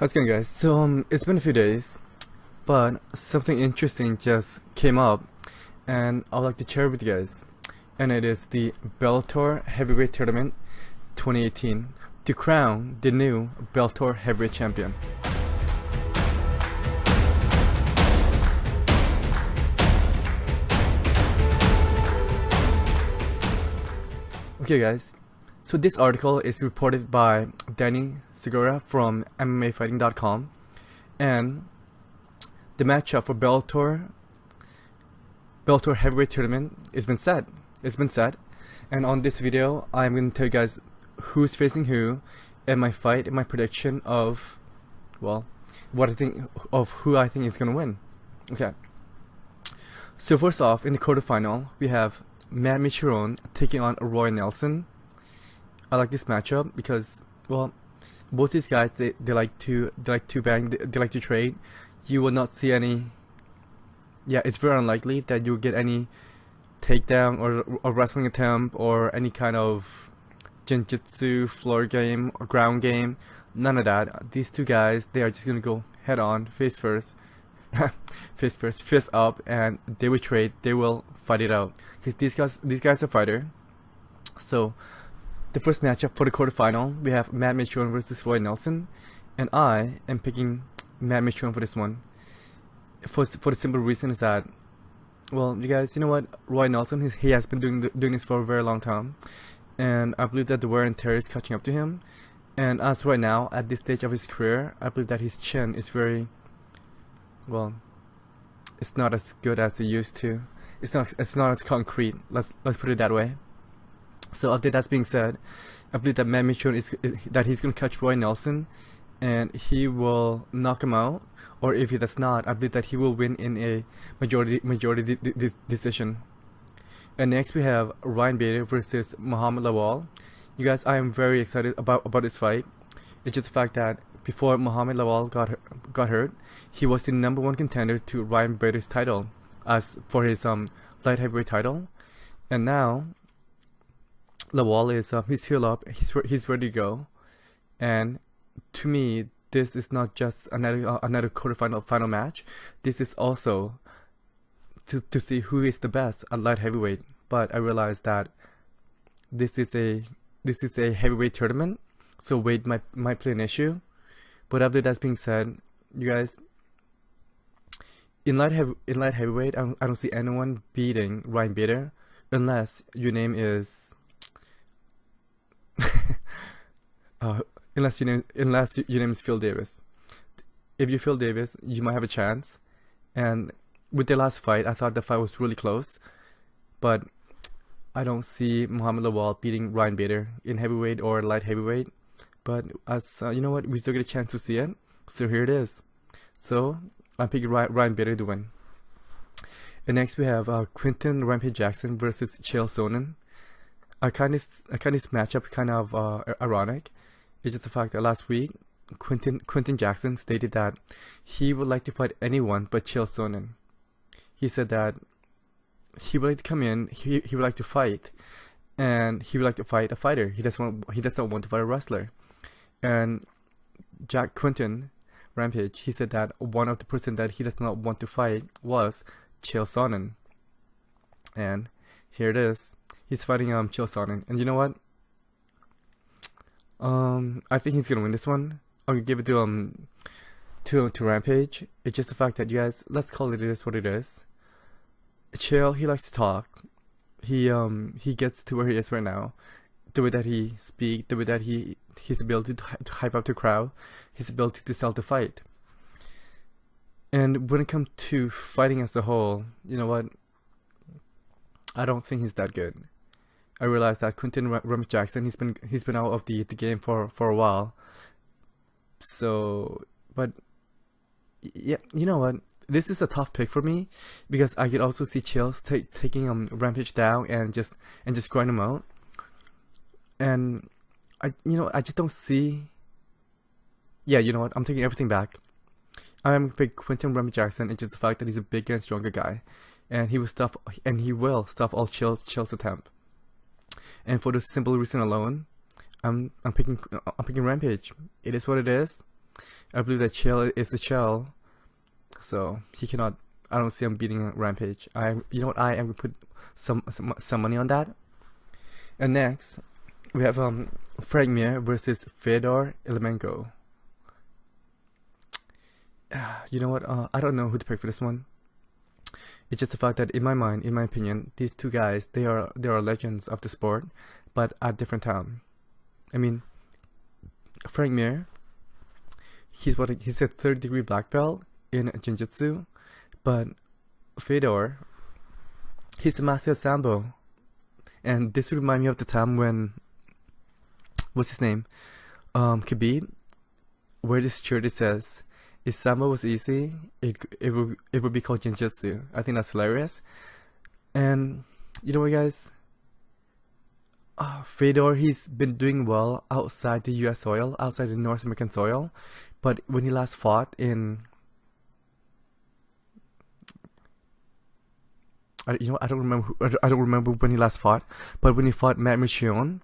How's it going, guys? It's been a few days, but something interesting just came up, and I'd like to share with you guys. And it is the Bellator Heavyweight Tournament 2018 to crown the new Bellator Heavyweight Champion. Okay, guys. So this article is reported by Danny Segura from MMAfighting.com, and the matchup for Bellator Heavyweight Tournament has been set. It's been set, and on this video, I'm going to tell you guys who's facing who, and my prediction of, well, what I think of who I think is going to win. Okay. So first off, in the quarterfinal, we have Matt Mitcham taking on Roy Nelson. I like this matchup because, well, both these guys they like to bang, they like to trade. You will not see any. Yeah, it's very unlikely that you get any takedown or wrestling attempt or any kind of jiu-jitsu, floor game or ground game. None of that. These two guys, they are just gonna go head on, face first, fist up, and they will trade. They will fight it out because these guys are fighter. So the first matchup for the quarterfinal, we have Matt Mitcham versus Roy Nelson, and I am picking Matt Mitcham for this one. For the simple reason is that, well, you guys, you know what? Roy Nelson, he has been doing this for a very long time, and I believe that the wear and tear is catching up to him. And as right now, at this stage of his career, I believe that his chin is very, well, it's not as good as it used to. It's not as concrete. Let's put it that way. So after that's being said, I believe that Matt Mitcham that he's gonna catch Roy Nelson, and he will knock him out. Or if he does not, I believe that he will win in a majority decision. And next we have Ryan Bader versus Muhammed Lawal. You guys, I am very excited about this fight. It's just the fact that before Muhammed Lawal got hurt, he was the #1 contender to Ryan Bader's title, as for his light heavyweight title, and now Lawal is he's healed up, he's ready to go, and to me, this is not just another final match. This is also to see who is the best at light heavyweight. But I realized that this is a heavyweight tournament, so weight might play an issue. But after that's being said, you guys, in light heavyweight, I don't see anyone beating Ryan Bader unless your name is. Unless your name is Phil Davis. If you're Phil Davis, you might have a chance. And with the last fight, I thought the fight was really close, but I don't see Muhammed Lawal beating Ryan Bader in heavyweight or light heavyweight. But as you know what, we still get a chance to see it. So here it is. So I'm picking Ryan Bader to win. And next we have Quinton Rampage Jackson versus Chael Sonnen. I kind of this matchup kind of ironic. It's just the fact that last week Quinton Jackson stated that he would like to fight anyone but Chael Sonnen. He said that he would like to come in, he would like to fight, and he would like to fight a fighter. He does not want to fight a wrestler. And Quinton Rampage, he said that one of the person that he does not want to fight was Chael Sonnen. And here it is. He's fighting Chael Sonnen, and you know what? I think he's gonna win this one. I'm gonna give it to Rampage. It's just the fact that, you guys, let's call it what it is. Chael, he likes to talk. He gets to where he is right now. The way that he speaks, the way that his ability to hype up the crowd, his ability to sell the fight. And when it comes to fighting as a whole, you know what? I don't think he's that good. I realized that Quinton Rampage Jackson, he's been out of the game for a while. So, but yeah, you know what? This is a tough pick for me because I could also see Chael taking Rampage down and just grind him out. And I just don't see. Yeah, you know what? I'm taking everything back. I'm gonna pick Quinton Rampage Jackson. It's just the fact that he's a bigger and stronger guy, and he will stuff all Chael's attempt. And for the simple reason alone, I'm picking Rampage. It is what it is. I believe that Chael is the Chael, so he cannot. I don't see him beating Rampage. You know what? I am gonna put some money on that. And next, we have Frank Mir versus Fedor Emelianenko. You know what? I don't know who to pick for this one. It's just the fact that in my mind, in my opinion, these two guys, they are legends of the sport, but at different time. I mean, Frank Mir, he's a third-degree black belt in Jiu-Jitsu, but Fedor, he's a master of Sambo. And this would remind me of the time when, what's his name? Khabib, where this shirt it says, if Sambo was easy, it would be called Jiu-Jitsu. I think that's hilarious. And you know what, guys? Fedor, he's been doing well outside the US soil, outside the North American soil. But when he last fought in, I don't remember when he last fought. But when he fought Matt Mitrione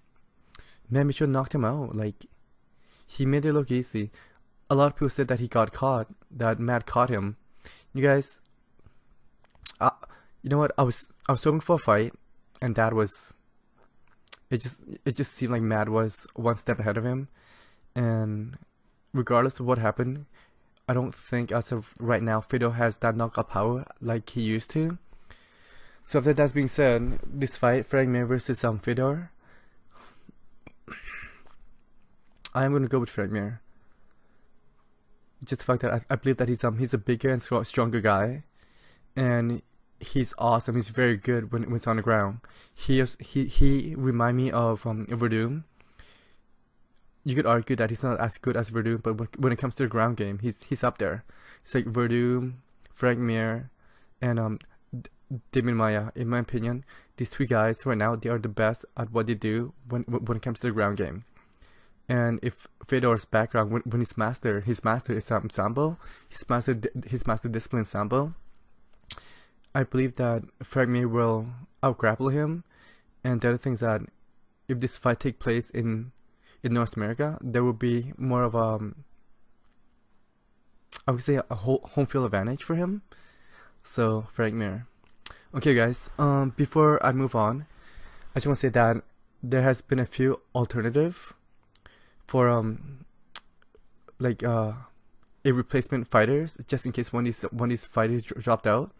knocked him out. Like, he made it look easy. A lot of people said that he got caught, that Matt caught him. You guys, you know what? I was hoping for a fight, and that was. It just seemed like Matt was one step ahead of him, and regardless of what happened, I don't think as of right now Fedor has that knockout power like he used to. So after that's being said, this fight, Frank Mir versus Fedor, I am gonna go with Frank Mir. Just the fact that I believe that he's a bigger and stronger guy, and he's awesome. He's very good when it's on the ground. He remind me of Verdum. You could argue that he's not as good as Verdum, but when it comes to the ground game, he's up there. It's like Verdum, Frank Mir, and Demian Maia. In my opinion, these three guys right now, they are the best at what they do when it comes to the ground game. And if Fedor's background, when his master is Sambo, his master discipline Sambo, I believe that Frank Mir will out-grapple him. And the other thing is that if this fight takes place in North America, there will be more of I would say a home field advantage for him. So Frank Mir. Okay, guys. Before I move on, I just want to say that there has been a few alternative for a replacement fighters, just in case one of these fighters dropped out.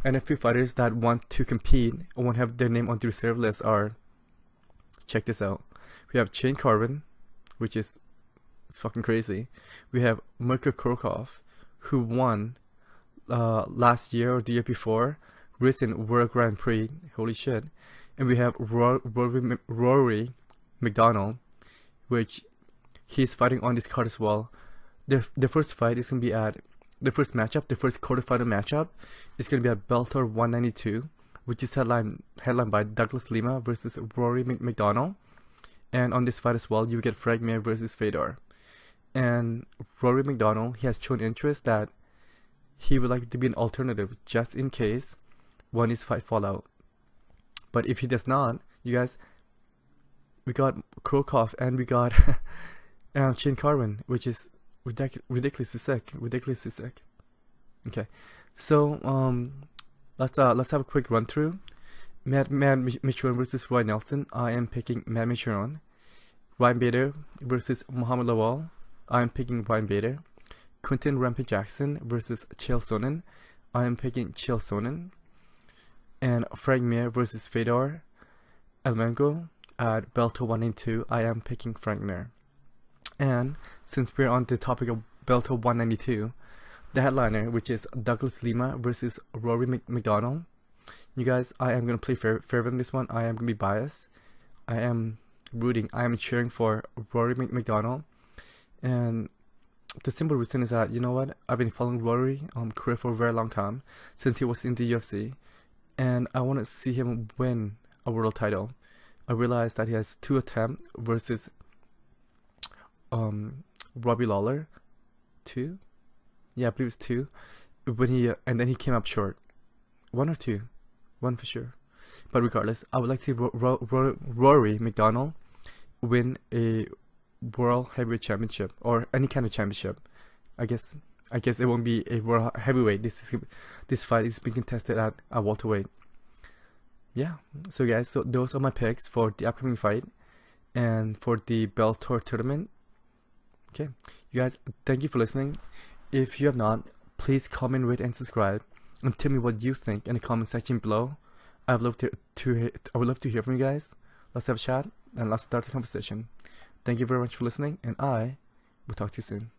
And a few fighters that want to compete or want to have their name on the reserve list are, check this out. We have Shane Carwin, which is fucking crazy. We have Mirko Krokov, who won last year or the year before recent World Grand Prix. Holy shit. And we have Rory McDonald, which he's fighting on this card as well. The first fight is going to be at the first quarterfinal matchup is going to be at Bellator 192, which is headlined by Douglas Lima versus Rory McDonald. And on this fight as well, you get Frank Mir versus Fedor. And Rory McDonald, he has shown interest that he would like to be an alternative just in case one of his fight fall out. But if he does not, you guys, we got Krokov and we got Shane Carwin, which is ridiculously sick. Okay, so let's have a quick run through. Matt Mitrione versus Roy Nelson. I am picking Matt Mitrione. Ryan Bader versus Muhammed Lawal. I am picking Ryan Bader. Quinton Rampage Jackson versus Chael Sonnen. I am picking Chael Sonnen. And Frank Mir versus Fedor Emelianenko at Bellator 192. I am picking Frank Mir. And since we're on the topic of Bellator 192, the headliner, which is Douglas Lima versus Rory McDonald. You guys, I am going to play fair in this one. I am going to be biased. I am cheering for Rory McDonald. And the simple reason is that, you know what, I've been following Rory career for a very long time, since he was in the UFC. And I want to see him win a world title. I realized that he has 2 attempts versus Robbie Lawler. 2? Yeah, I believe it's 2. And then he came up short. 1 or 2? 1 for sure. But regardless, I would like to see Rory McDonald win a World Heavyweight Championship or any kind of championship. I guess it won't be a World Heavyweight. This fight is being contested at a welterweight. Yeah. So guys, so those are my picks for the upcoming fight and for the Bellator tournament. Okay, you guys, thank you for listening. If you have not, please comment, rate, and subscribe, and tell me what you think in the comment section below. I would love to hear from you guys. Let's have a chat and let's start the conversation. Thank you very much for listening, and I will talk to you soon.